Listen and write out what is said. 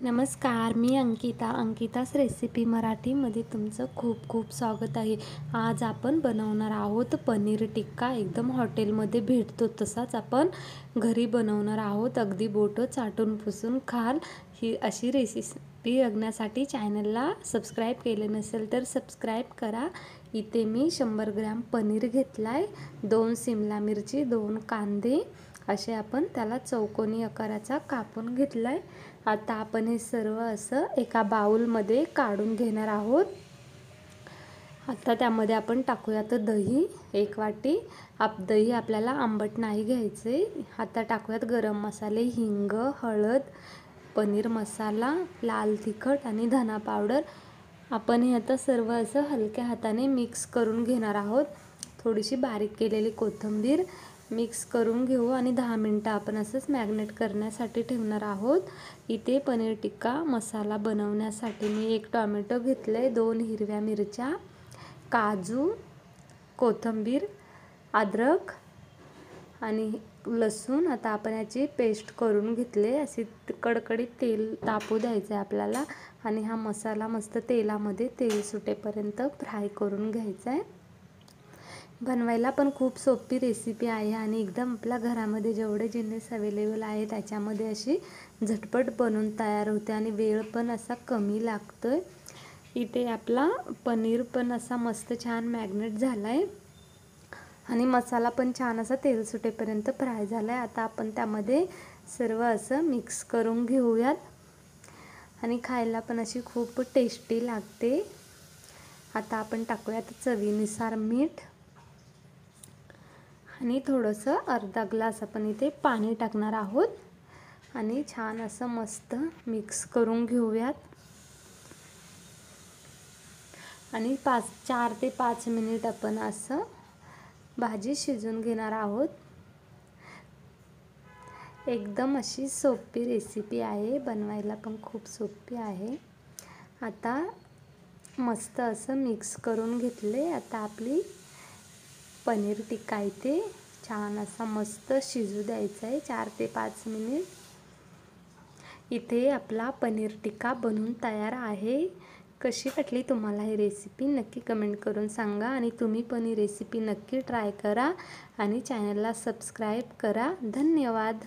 नमस्कार, मी अंकिताच रेसिपी मराठीमध्ये तुमचं खूप खूप स्वागत आहे. आज आपण बनवणार आहोत पनीर टिक्का. एकदम हॉटेलमध्ये भेटतो तसाच आपण घरी बनवणार आहोत. अगदी बोटं चाटून पुसून खाल ही अशी रेसिपी बघण्यासाठी चॅनलला सबस्क्राईब केले नसेल तर सबस्क्राईब करा. इथे मी 100 ग्रॅम पनीर घेतला आहे, 2 शिमला मिरची, 2 कांदे असे आपण त्याला चौकोनी आकाराचा कापून घेतला आहे. आता आपण हे सर्व असं एका बाउलमध्ये काढून घेणार आहोत. आता त्यामध्ये आपण टाकूयात दही 1 वाटी. दही आपल्याला आंबट नाही घ्यायचे. आता टाकूयात गरम मसाले, हिंग, हळद, पनीर मसाला, लाल तिखट आणि धना पावडर. आपण हे आता सर्व असं हलक्या हाताने मिक्स करून घेणार आहोत. थोडीशी बारीक केलेली कोथिंबीर मिक्स करून घेऊ आणि 10 मिनिटं आपण असंच मॅग्नेट करण्यासाठी ठेवणार आहोत. इथे पनीर टिक्का मसाला बनवण्यासाठी मी 1 टोमॅटो घेतले, 2 हिरव्या मिरच्या, काजू, कोथिंबीर, अद्रक आणि लसूण. आता आपण याची पेस्ट करून घेतले. अशी कडकडीत तेल तापू द्यायचं आहे आपल्याला आणि हा मसाला मस्त तेलामध्ये तेल सुटेपर्यंत फ्राय करून घ्यायचा आहे. बनवायला पण खूप सोपी रेसिपी आहे आणि एकदम आपल्या घरामध्ये जेवढे जिन्नस अवेलेबल आहे त्याच्यामध्ये अशी झटपट बनून तयार होते आणि वेळ पण असा कमी लागतोय. इथे आपला पनीर पण असा मस्त छान मॅग्नेट झाला आहे आणि मसाला पण छान असा तेल सुटेपर्यंत फ्राय झाला आहे. आता आपण त्यामध्ये सर्व असं मिक्स करून घेऊयात आणि खायला पण अशी खूप टेस्टी लागते. आता आपण टाकूयात चवीनुसार मीठ आणि थोडंसं अर्धा ग्लास आपण इथे पाणी टाकणार आहोत आणि छान असं मस्त मिक्स करून घेऊयात आणि 4 ते 5 मिनिट आपण असं भाजी शिजवून घेणार आहोत. एकदम अशी सोपी रेसिपी आहे, बनवायला पण खूप सोपी आहे. आता मस्त असं मिक्स करून घेतले. आता आपली पनीर टिक्का इथे छान असा मस्त शिजू द्यायचा आहे 4 ते 5 मिनिट. इथे आपला पनीर टिक्का बनून तयार आहे. कशी वाटली तुम्हाला ही रेसिपी नक्की कमेंट करून सांगा आणि तुम्ही पण ही रेसिपी नक्की ट्राय करा आणि चॅनलला सबस्क्राईब करा. धन्यवाद.